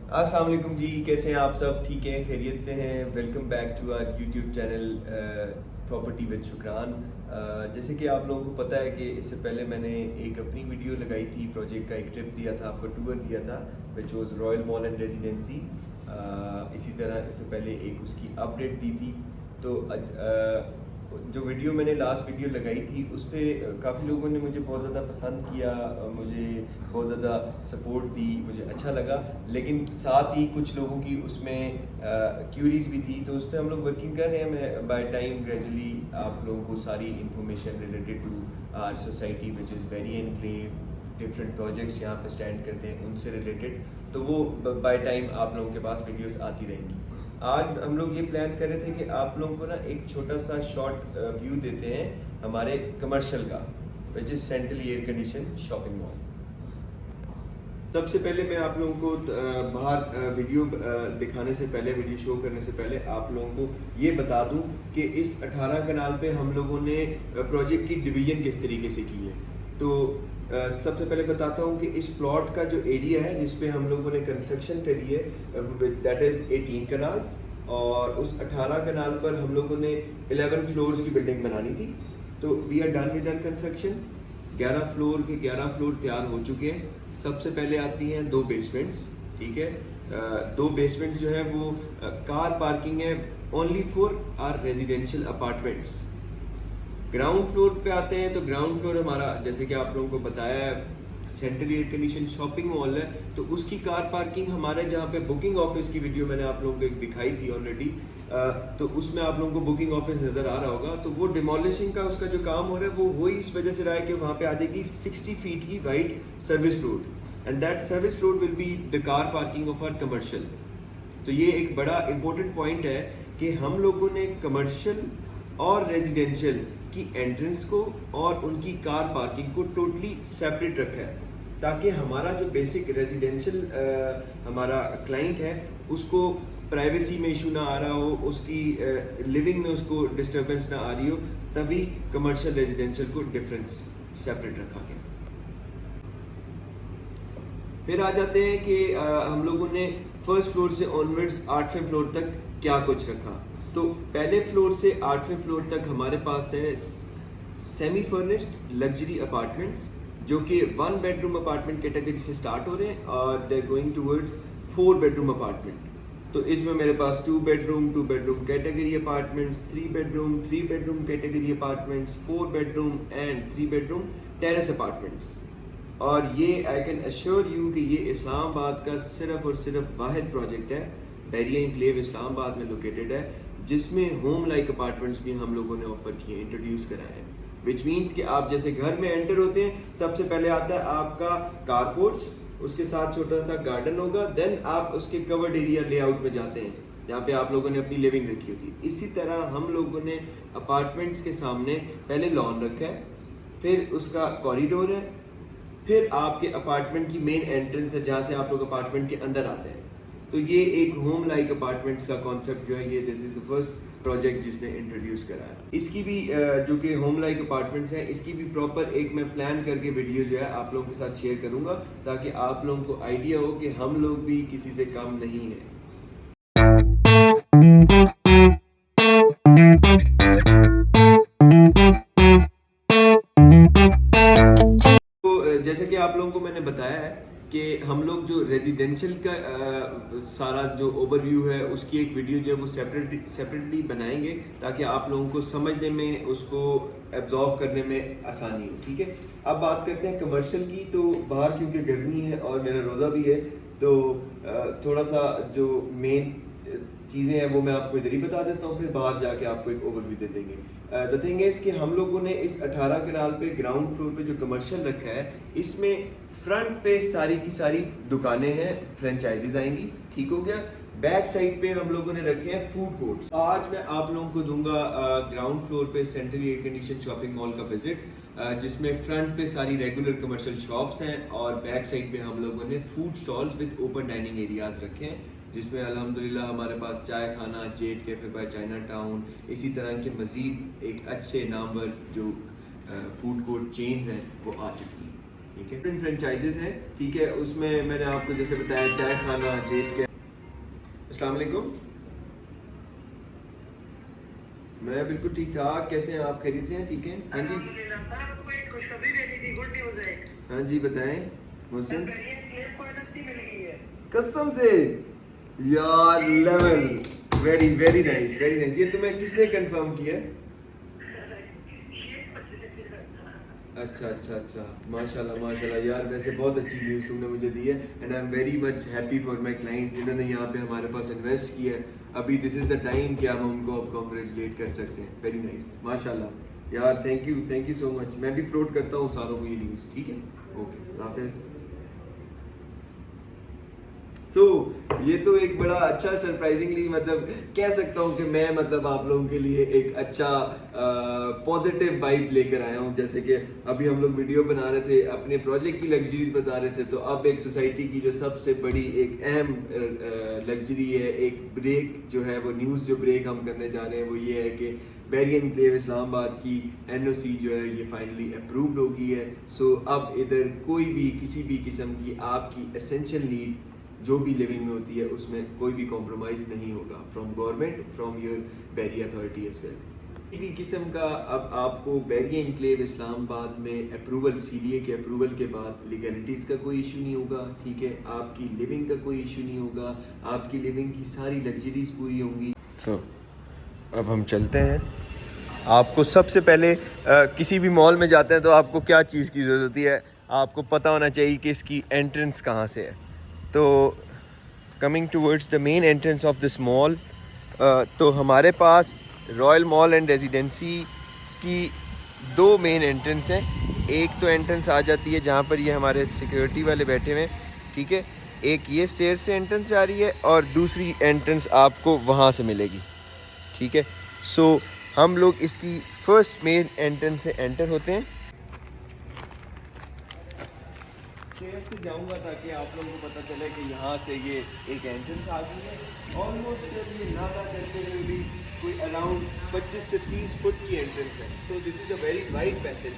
अस्सलाम वालेकुम जी, कैसे हैं आप सब? ठीक हैं, खैरियत से हैं? Welcome back to our YouTube channel property with Shukran. जैसे कि आप लोगों को पता है कि इससे पहले मैंने एक अपनी वीडियो लगाई थी, प्रोजेक्ट का एक ट्रिप दिया था, आपको टूर दिया था which was royal mall and residency. इसी तरह इससे पहले एक उसकी अपडेट दी थी। तो जो वीडियो मैंने लास्ट वीडियो लगाई थी उस पर काफ़ी लोगों ने मुझे बहुत ज़्यादा पसंद किया, मुझे बहुत ज़्यादा सपोर्ट दी, मुझे अच्छा लगा। लेकिन साथ ही कुछ लोगों की उसमें क्यूरीज भी थी, तो उस पर हम लोग वर्किंग कर रहे हैं। मैं बाय टाइम ग्रेजुअली आप लोगों को सारी information related to our society which is very enclave, different projects यहाँ पे स्टैंड करते हैं उनसे रिलेटेड, तो वो बाय टाइम आप लोगों के पास वीडियोस आती रहेंगी। आज हम लोग ये प्लान कर रहे थे कि आप लोगों को ना एक छोटा सा शॉर्ट व्यू देते हैं हमारे कमर्शियल का, which is centrally air condition shopping mall. सबसे पहले मैं आप लोगों को बाहर वीडियो दिखाने से पहले, वीडियो शो करने से पहले आप लोगों को ये बता दूं कि इस 18 कनाल पे हम लोगों ने प्रोजेक्ट की डिवीजन किस तरीके से की है। तो सबसे पहले बताता हूँ कि इस प्लॉट का जो एरिया है जिस पे हम लोगों ने कंस्ट्रक्शन करी है दैट इज़ 18 कनाल्स, और उस 18 कनाल पर हम लोगों ने 11 फ्लोर्स की बिल्डिंग बनानी थी। तो we are done with our construction. 11 floor के 11 फ्लोर तैयार हो चुके हैं। सबसे पहले आती हैं 2 बेसमेंट्स, ठीक है। 2 बेसमेंट्स जो है वो कार पार्किंग है only for our residential apartments. Ground floor पे आते हैं तो ग्राउंड फ्लोर हमारा, जैसे कि आप लोगों को बताया है, central air condition shopping mall है, तो उसकी कार पार्किंग हमारे जहाँ पे बुकिंग ऑफिस की वीडियो मैंने आप लोगों को एक दिखाई थी ऑलरेडी, तो उसमें आप लोगों को बुकिंग ऑफिस नज़र आ रहा होगा। तो वो डिमोलिशिंग का उसका जो काम हो रहा है वो वही इस वजह से रहा है कि वहाँ पे आ जाएगी 60 फीट की wide service road, and that service road will be the car parking of our commercial. तो ये एक बड़ा इंपॉर्टेंट पॉइंट है कि हम लोगों ने कमर्शियल और रेजिडेंशियल की एंट्रेंस को और उनकी कार पार्किंग को टोटली सेपरेट रखा है, ताकि हमारा जो बेसिक रेजिडेंशियल हमारा क्लाइंट है उसको प्राइवेसी में इशू ना आ रहा हो, उसकी लिविंग में उसको डिस्टर्बेंस ना आ रही हो, तभी कमर्शियल रेजिडेंशियल को डिफरेंस सेपरेट रखा गया। फिर आ जाते हैं कि हम लोगों ने फर्स्ट फ्लोर से ऑनवर्ड्स 8वें फ्लोर तक क्या कुछ रखा। तो पहले फ्लोर से 8वें फ्लोर तक हमारे पास है सेमी फर्निश्ड लग्जरी अपार्टमेंट्स, जो कि 1 बेडरूम अपार्टमेंट कैटेगरी से स्टार्ट हो रहे हैं और they going towards 4 bedroom apartment. तो इसमें मेरे पास 2 bedroom category apartments, 3 bedroom category apartments, 4 bedroom and 3 bedroom terrace apartments. और ये आई कैन अश्योर यू कि ये इस्लामाबाद का सिर्फ और सिर्फ वाहिद प्रोजेक्ट है, बैरिया इंक्लेव इस्लामाबाद में लोकेटेड है, जिसमें होम लाइक अपार्टमेंट्स भी हम लोगों ने ऑफर किए, इंट्रोड्यूस कराए हैं। विच मीन्स कि आप जैसे घर में एंटर होते हैं, सबसे पहले आता है आपका कार पोर्च, उसके साथ छोटा सा गार्डन होगा, देन आप उसके कवर्ड एरिया लेआउट में जाते हैं जहाँ पे आप लोगों ने अपनी लिविंग रखी होती है। इसी तरह हम लोगों ने अपार्टमेंट्स के सामने पहले लॉन रखा है, फिर उसका कॉरिडोर है, फिर आपके अपार्टमेंट की मेन एंट्रेंस है जहाँ से आप लोग अपार्टमेंट के अंदर आते हैं। तो ये एक होम लाइक अपार्टमेंट्स का कॉन्सेप्ट जो है, ये this is the first project जिसने इंट्रोड्यूस करा है। इसकी भी जो कि होम लाइक अपार्टमेंट्स हैं, इसकी भी प्रॉपर एक मैं प्लान करके वीडियो जो है आप लोगों के साथ शेयर करूंगा, ताकि आप लोगों को आइडिया हो कि हम लोग भी किसी से कम नहीं है। तो जैसे कि आप लोगों को मैंने बताया है कि हम लोग जो रेजिडेंशियल का सारा जो ओवरव्यू है उसकी एक वीडियो जो है वो सेपरेटली बनाएंगे, ताकि आप लोगों को समझने में, उसको एब्जॉर्व करने में आसानी हो, ठीक है। अब बात करते हैं कमर्शियल की। तो बाहर क्योंकि गर्मी है और मेरा रोज़ा भी है, तो थोड़ा सा जो मेन चीज़ें हैं वो मैं आपको इधर ही बता देता हूँ, फिर बाहर जाके आपको एक ओवरव्यू दे देंगे। द थिंग इज़ कि हम लोगों ने इस 18 कनाल पे ग्राउंड फ्लोर पे जो कमर्शियल रखा है, इसमें फ्रंट पे सारी की सारी दुकानें हैं, फ्रेंचाइजीज आएंगी, ठीक हो गया। बैक साइड पे हम लोगों ने रखे हैं फूड कोर्ट्स। आज मैं आप लोगों को दूंगा ग्राउंड फ्लोर पे central air condition shopping mall का विजिट, जिसमें फ्रंट पे सारी रेगुलर कमर्शियल शॉप्स हैं और बैक साइड पे हम लोगों ने food stalls with open dining areas रखे हैं, जिसमें अल्हम्दुलिल्लाह हमारे पास चाय खाना, jet cafe by China town, इसी तरह के मज़ीद एक अच्छे नामवर जो फूड कोर्ट चेन्स हैं वो आ चुकी हैं, ठीक है। डिफरेंट फ्रेंचाइजेस हैं, ठीक है। उसमें मैंने आपको जैसे बताया चाय खाना, जेट के। अस्सलाम वालेकुम। मैं बिल्कुल ठीक ठाक, कैसे हैं आप? खैरियत से हैं? ठीक है। हाँ जी सर, आपको एक खुशखबरी देनी थी, गुड न्यूज़ है। हाँ जी बताएं मोहसिन। क्लेम को एनएफसी मिल गई है। कसम से यार, level very very nice, very nice. ये तुम्हें किसने कंफर्म किया है? अच्छा अच्छा अच्छा, माशाल्लाह माशाल्लाह यार, वैसे बहुत अच्छी न्यूज़ तुमने मुझे दी है and I am very much happy for my client जिन्होंने यहाँ पे हमारे पास इन्वेस्ट किया है। अभी दिस इज़ द टाइम कि हम उनको अब कॉन्ग्रेचुलेट कर सकते हैं। वेरी नाइस, माशाल्लाह यार, थैंक यू सो मच। मैं भी फ्लोट करता हूँ सारों को ये न्यूज़, ठीक है। ओके, हाफिज़। सो ये तो एक बड़ा अच्छा सरप्राइजिंगली, मतलब कह सकता हूँ कि मैं मतलब आप लोगों के लिए एक अच्छा पॉजिटिव वाइब लेकर आया हूँ। जैसे कि अभी हम लोग वीडियो बना रहे थे, अपने प्रोजेक्ट की लग्जरीज बता रहे थे, तो अब एक सोसाइटी की जो सबसे बड़ी एक अहम लग्जरी है, एक ब्रेक जो है, वो न्यूज़ जो ब्रेक हम करने जा रहे हैं वो ये है कि बैरियन एनक्लेव इस्लामाबाद की एनओसी जो है ये फाइनली अप्रूव्ड हो गई है। सो अब इधर कोई भी किसी भी किस्म की आपकी एसेंशियल नीड जो भी लिविंग में होती है उसमें कोई भी कॉम्प्रोमाइज़ नहीं होगा from government, from your area authority as well. किसी भी किस्म का अब आपको बैरिया एनक्लेव इस्लामाबाद में अप्रूवल, सीडीए के अप्रूवल के बाद लीगैलिटीज़ का कोई इशू नहीं होगा, ठीक है। आपकी लिविंग का कोई इशू नहीं होगा, आपकी लिविंग की सारी लग्जरीज पूरी होंगी। सो अब हम चलते हैं। आपको सबसे पहले किसी भी मॉल में जाते हैं तो आपको क्या चीज़ की ज़रूरत होती है? आपको पता होना चाहिए कि इसकी एंट्रेंस कहाँ से है। तो coming towards the main entrance of this mall, तो हमारे पास रॉयल मॉल एंड रेजिडेंसी की दो मेन एंट्रेंस हैं। एक तो एंट्रेंस आ जाती है जहाँ पर ये हमारे सिक्योरिटी वाले बैठे हुए हैं, ठीक है। एक ये स्टेयर से एंट्रेंस आ रही है और दूसरी एंट्रेंस आपको वहाँ से मिलेगी, ठीक है। सो हम लोग इसकी फर्स्ट मेन एंट्रेंस से एंटर होते हैं। स्टेयर से जाऊंगा ताकि आप लोगों को पता चले कि यहाँ से ये एक एंट्रेंस आ गई है। ऑलमोस्ट ये नादा करते हुए भी कोई अराउंड 25 से 30 फुट की एंट्रेंस है। So this is a very wide passage,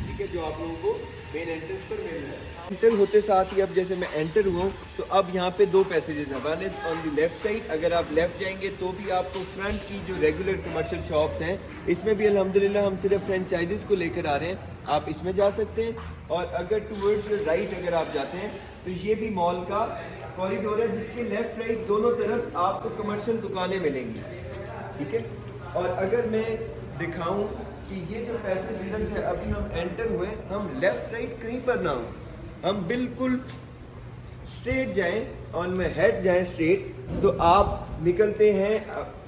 ठीक है, जो आप लोगों को मेन एंट्रेंस पर मिल रहा है। एंटर होते साथ ही अब जैसे मैं एंटर हुआ हूँ तो अब यहाँ पे दो पैसेजेस हैं। One is on the left side, अगर आप लेफ्ट जाएंगे तो भी आपको फ्रंट की जो रेगुलर कमर्शियल शॉप्स हैं, इसमें भी अल्हम्दुलिल्लाह हम सिर्फ फ्रेंचाइजीज़ को लेकर आ रहे हैं, आप इसमें जा सकते हैं। और अगर टूवर्ड्स राइट अगर आप जाते हैं तो ये भी मॉल का कॉरिडोर है जिसके लेफ्ट राइट दोनों तरफ आपको कमर्शियल दुकानें मिलेंगी, ठीक है। और अगर मैं दिखाऊं कि ये जो पैसेज इधर से अभी हम एंटर हुए, हम लेफ्ट राइट कहीं पर ना हो, हम बिल्कुल स्ट्रेट जाएं और मैं हेड जाएं स्ट्रेट, तो आप निकलते हैं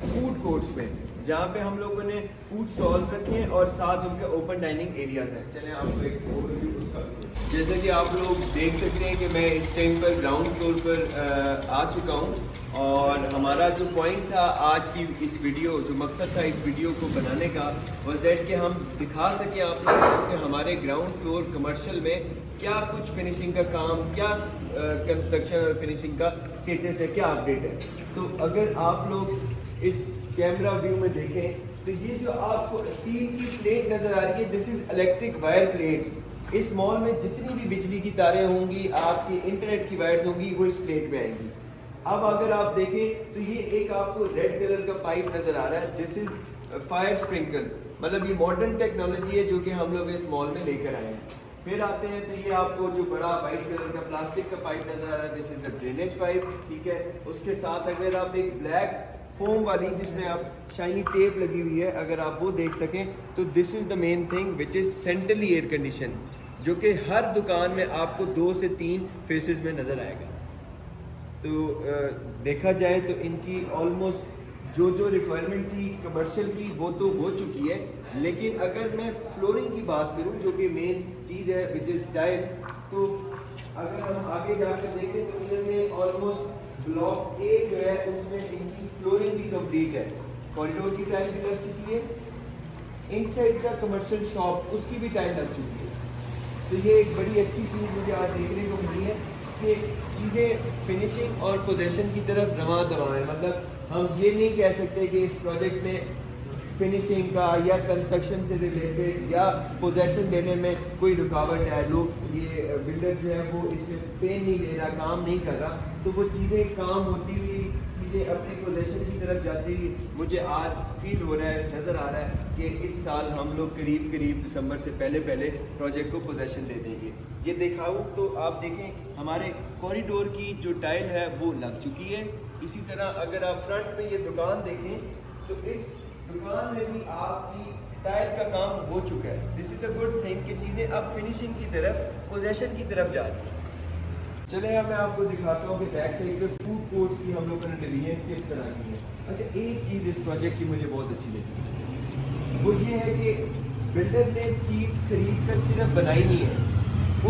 फूड कोर्ट्स में, जहाँ पे हम लोगों ने फूड स्टॉल्स रखे हैं और साथ उनके ओपन डाइनिंग एरियाज हैं। चलें आपको एक ओवरव्यू उसका। जैसे कि आप लोग देख सकते हैं कि मैं इस टाइम पर ग्राउंड फ्लोर पर आ चुका हूँ और हमारा जो पॉइंट था आज की इस वीडियो, जो मकसद था इस वीडियो को बनाने का, वॉज दैट कि हम दिखा सकें आप लोगों को कि हमारे ग्राउंड फ्लोर कमर्शियल में क्या कुछ फिनिशिंग का काम, क्या कंस्ट्रक्शन और फिनिशिंग का स्टेटस है, क्या अपडेट है। तो अगर आप लोग इस कैमरा व्यू में देखें तो ये जो आपको स्टील की प्लेट नज़र आ रही है, this is electric wire plates. इस मॉल में जितनी भी बिजली की तारें होंगी, आपकी इंटरनेट की वायर्स होंगी, वो इस प्लेट में आएंगी। अब अगर आप देखें तो ये एक आपको रेड कलर का पाइप नज़र आ रहा है, दिस इज़ फायर स्प्रिंकल, मतलब ये मॉडर्न टेक्नोलॉजी है जो कि हम लोग इस मॉल में लेकर आए हैं। फिर आते हैं तो ये आपको जो बड़ा वाइट कलर का प्लास्टिक का पाइप नज़र आ रहा है, this is the drainage pipe, ठीक है। उसके साथ अगर आप एक ब्लैक फोम वाली जिसमें आप शाइनी टेप लगी हुई है, अगर आप वो देख सकें तो this is the main thing which is centrally air condition, जो कि हर दुकान में आपको 2 से 3 फेसेस में नज़र आएगा। तो देखा जाए तो इनकी ऑलमोस्ट जो रिक्वायरमेंट थी कमर्शियल की वो तो हो चुकी है, लेकिन अगर मैं फ्लोरिंग की बात करूं जो कि मेन चीज़ है विच इज़ टाइल, तो अगर हम आगे जाकर देखें तो इन्होंने ऑलमोस्ट ब्लॉक ए जो है उसमें इनकी फ्लोरिंग भी कंप्लीट है, कॉरिडोर की टाइल भी लग चुकी है, इनसाइड का कमर्शियल शॉप उसकी भी टाइल लग चुकी है। तो ये एक बड़ी अच्छी चीज़ मुझे आज देखने को मिली है कि चीज़ें फिनिशिंग और पोजेशन की तरफ रवां दवा है। मतलब हम ये नहीं कह सकते कि इस प्रोजेक्ट में फिनिशिंग का या कंस्ट्रक्शन से रिलेटेड या पोजेशन देने में कोई रुकावट है, लोग ये बिल्डर जो है वो इसमें पेन नहीं ले रहा, काम नहीं कर रहा, तो वो चीज़ें काम होती हुई चीज़ें अपनी पोजेशन की तरफ जाती हुई मुझे आज फील हो रहा है, नज़र आ रहा है कि इस साल हम लोग करीब दिसंबर से पहले प्रोजेक्ट को पोजेशन दे देंगे। ये दिखाऊँ तो आप देखें हमारे कॉरिडोर की जो टाइल है वो लग चुकी है। इसी तरह अगर आप फ्रंट पे ये दुकान देखें तो इस दुकान में भी आपकी टाइल का काम हो चुका है। This is a good thing कि चीज़ें अब फिनिशिंग की तरफ, पोजेशन की तरफ जा रही हैं। चले अब मैं आपको दिखाता हूँ कि बैक साइड पे फूड कोर्ट्स की हम लोगों ने डिवीजन किस तरह की है। अच्छा, एक चीज़ इस प्रोजेक्ट की मुझे बहुत अच्छी लगी, वो ये है कि बिल्डर ने चीज़ खरीद कर सिर्फ बनाई नहीं है,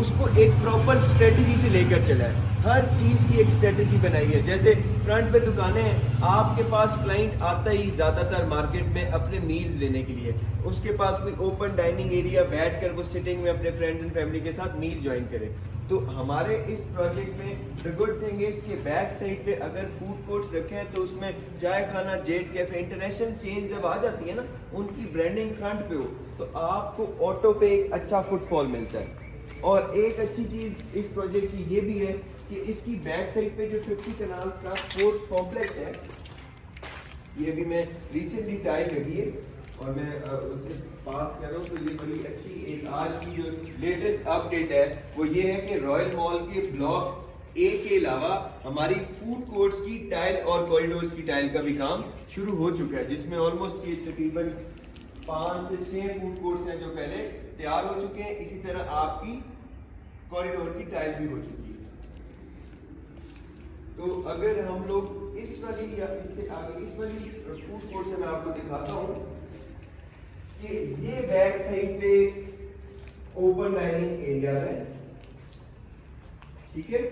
उसको एक प्रॉपर स्ट्रेटजी से लेकर चला है। हर चीज़ की एक स्ट्रेटजी बनाई है। जैसे फ्रंट पे दुकानें हैं, आपके पास क्लाइंट आता ही ज़्यादातर मार्केट में अपने मील्स लेने के लिए, उसके पास कोई ओपन डाइनिंग एरिया बैठ कर वो सिटिंग में अपने फ्रेंड्स एंड फैमिली के साथ मील ज्वाइन करे। तो हमारे इस प्रोजेक्ट में द गुड थिंग इज कि बैक साइड पे अगर फूड कोर्ट्स रखे हैं तो उसमें चाय खाना, जेट कैफे, इंटरनेशनल चेंज जब आ जाती है ना, उनकी ब्रांडिंग फ्रंट पे हो तो आपको ऑटो पे एक अच्छा फुटफॉल मिलता है। और एक अच्छी चीज़ इस प्रोजेक्ट की ये भी है कि इसकी बैक साइड पे जो 50 कनाल्स का स्पोर्ट्स कॉम्प्लेक्स है, ये भी मैं रिसेंटली टाइल लगी है और मैं उससे पास कर रहा हूँ, तो ये बड़ी अच्छी एक आज की जो लेटेस्ट अपडेट है वो ये है कि रॉयल मॉल के ब्लॉक ए के अलावा हमारी फूड कोर्ट्स की टाइल और कॉरिडोर्स की टाइल का भी काम शुरू हो चुका है, जिसमें ऑलमोस्ट ये तकरीबन 5 से 6 फूड कोर्ट्स हैं जो पहले तैयार हो चुके हैं। इसी तरह आपकी कॉरिडोर की टाइल भी हो चुकी है। तो अगर हम लोग इस वाली या इससे आगे इस वाली फूड कोर्ट से मैं आपको दिखाता हूँ कि ये बैक साइड पे ओपन डाइनिंग एरिया है, ठीक है,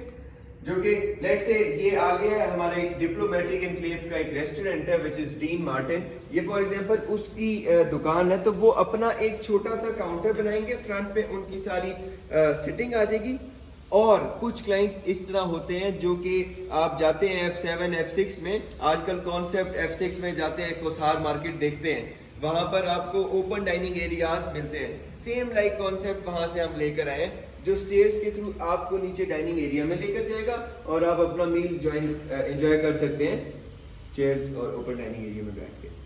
जो कि लेट्स से ये आगे है हमारे डिप्लोमेटिक एनक्लेव का एक रेस्टोरेंट है विच इज डीन मार्टिन। ये फॉर एग्जांपल उसकी दुकान है, तो वो अपना एक छोटा सा काउंटर बनाएंगे, फ्रंट पे उनकी सारी सिटिंग आ जाएगी। और कुछ क्लाइंट्स इस तरह होते हैं जो कि आप जाते हैं F7 F6 में, आजकल कॉन्सेप्ट F6 में जाते हैं, कोसार मार्केट देखते हैं, वहाँ पर आपको ओपन डाइनिंग एरियाज मिलते हैं। सेम लाइक कॉन्सेप्ट वहाँ से हम लेकर आए हैं, जो स्टेयर्स के थ्रू आपको नीचे डाइनिंग एरिया में लेकर जाएगा और आप अपना मील एंजॉय कर सकते हैं चेयर्स और ओपन डाइनिंग एरिया में बैठ के।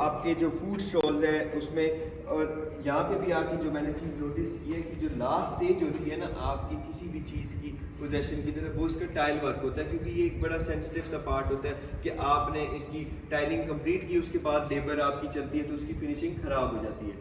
आपके जो फूड स्टॉल्स हैं उसमें, और यहाँ पे भी आके जो मैंने चीज़ नोटिस की है कि जो लास्ट स्टेज होती है ना आपकी किसी भी चीज़ की पोजेशन की तरफ, वो इसका टाइल वर्क होता है, क्योंकि ये एक बड़ा सेंसिटिव सा पार्ट होता है कि आपने इसकी टाइलिंग कंप्लीट की, उसके बाद लेबर आपकी चलती है तो उसकी फिनिशिंग ख़राब हो जाती है।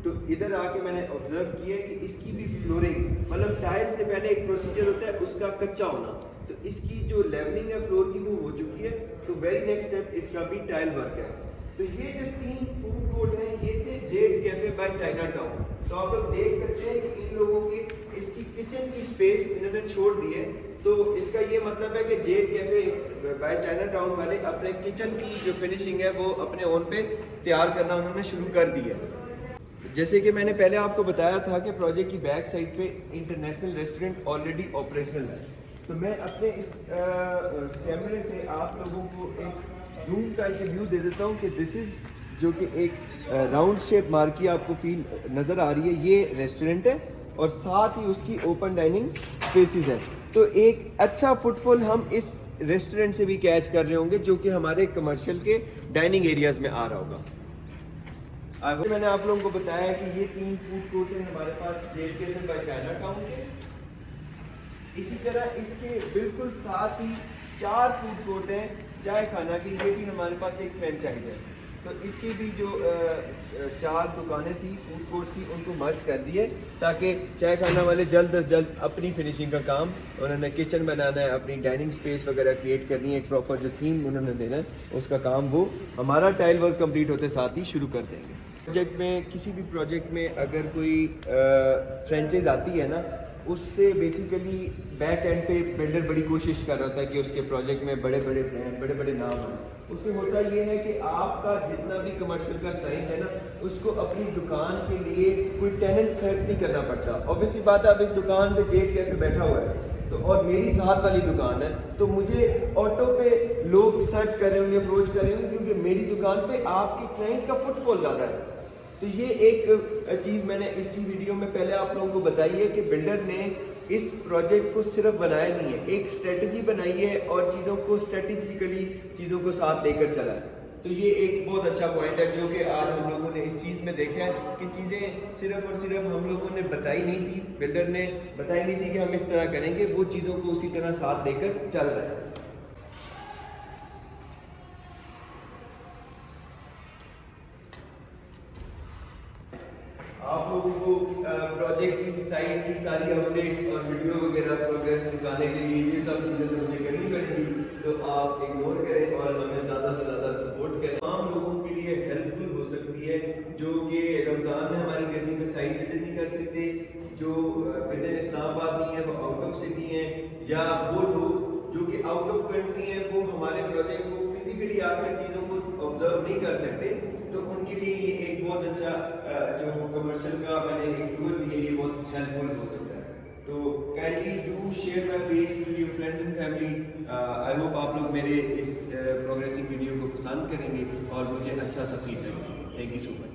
तो इधर आके मैंने ऑब्जर्व किया है कि इसकी भी फ्लोरिंग, मतलब टाइल से पहले एक प्रोसीजर होता है उसका कच्चा होना, तो इसकी जो लेवलिंग है फ्लोर की वो हो चुकी है। तो वेरी नेक्स्ट स्टेप इसका भी टाइल वर्क है। तो ये जो 3 फूड कोर्ट हैं ये थे jet cafe by China town. तो आप लोग देख सकते हैं कि इन लोगों की इसकी किचन की स्पेस इन्होंने छोड़ दी है, तो इसका ये मतलब है कि jet cafe by China town वाले अपने किचन की जो फिनिशिंग है वो अपने ओन पे तैयार करना उन्होंने शुरू कर दी है। जैसे कि मैंने पहले आपको बताया था कि प्रोजेक्ट की बैक साइड पे इंटरनेशनल रेस्टोरेंट ऑलरेडी ऑपरेशनल है। तो मैं अपने इस कैमरे से आप लोगों को एक जूम का एक व्यू दे देता हूँ कि दिस इज़ जो कि एक राउंड शेप मार्की आपको फील नज़र आ रही है, ये रेस्टोरेंट है और साथ ही उसकी ओपन डाइनिंग स्पेसिस है। तो एक अच्छा फुटफॉल हम इस रेस्टोरेंट से भी कैच कर रहे होंगे जो कि हमारे कमर्शियल के डाइनिंग एरियाज़ में आ रहा होगा। आगे मैंने आप लोगों को बताया कि ये 3 फूड कोर्ट हैं हमारे पास jet cafe by China town के। इसी तरह इसके बिल्कुल साथ ही 4 फूड कोर्ट हैं चाय खाना की, ये भी हमारे पास एक फ्रेंचाइज है। तो इसकी भी जो 4 दुकानें थी, फूड कोर्ट थी, उनको मर्ज कर दिए ताकि चाय खाना वाले जल्द अज जल्द अपनी फिनिशिंग का काम, उन्होंने किचन बनाना है, अपनी डाइनिंग स्पेस वगैरह क्रिएट करनी है, एक प्रॉपर जो थीम उन्होंने देना है, उसका काम वो हमारा टाइल वर्क कंप्लीट होते साथ ही शुरू कर देंगे। प्रोजेक्ट में, किसी भी प्रोजेक्ट में अगर कोई फ्रेंचाइज आती है ना, उससे बेसिकली बैक एंड पे बिल्डर बड़ी कोशिश कर रहा था कि उसके प्रोजेक्ट में बड़े बड़े ब्रांड, बड़े बड़े नाम हों। उससे होता ये है कि आपका जितना भी कमर्शियल का क्लाइंट है ना, उसको अपनी दुकान के लिए कोई टेनेंट सर्च नहीं करना पड़ता। ऑब्वियसली बात है, अब इस दुकान पे जेट कैफे बैठा हुआ है तो और मेरी साथ वाली दुकान है, तो मुझे ऑटो पे लोग सर्च कर रहे होंगे, अप्रोच कर रहे होंगे, क्योंकि मेरी दुकान पे आपके क्लाइंट का फुटफॉल ज़्यादा है। तो ये एक चीज़ मैंने इसी वीडियो में पहले आप लोगों को बताई है कि बिल्डर ने इस प्रोजेक्ट को सिर्फ बनाया नहीं है, एक स्ट्रेटजी बनाई है और चीज़ों को स्ट्रेटेजिकली चीज़ों को साथ लेकर चला है। तो ये एक बहुत अच्छा पॉइंट है जो कि आज हम लोगों ने इस चीज़ में देखा है कि चीज़ें सिर्फ और सिर्फ हम लोगों ने बताई नहीं थी, बिल्डर ने बताई नहीं थी कि हम इस तरह करेंगे, वो चीज़ों को उसी तरह साथ लेकर चल रहा है। आप लोगों को प्रोजेक्ट की साइट की सारी अपडेट्स और वीडियो वगैरह प्रोग्रेस दिखाने के लिए ये सब चीज़ें तो मुझे करनी पड़ेगी, तो आप इग्नोर करें और हमें ज़्यादा से ज़्यादा सपोर्ट करें। तमाम लोगों के लिए हेल्पफुल हो सकती है जो कि रमज़ान में हमारी गर्मी में साइट विजिट नहीं कर सकते, जो विद इन इस्लामाबाद नहीं है, वो आउट ऑफ सिटी हैं, या वो लोग जो कि आउट ऑफ कंट्री हैं, वो हमारे प्रोजेक्ट को फिजिकली आकर चीज़ों को ऑब्जर्व नहीं कर सकते, तो उनके लिए ये एक बहुत अच्छा जो कमर्शियल का मैंने एक टूर दिया, ये बहुत हेल्पफुल हो सकता है। तो kindly do share my page to your friends and family. I hope आप लोग मेरे इस प्रोग्रेसिंग वीडियो को पसंद करेंगे और मुझे अच्छा सा फीडबैक देंगे। Thank you so much.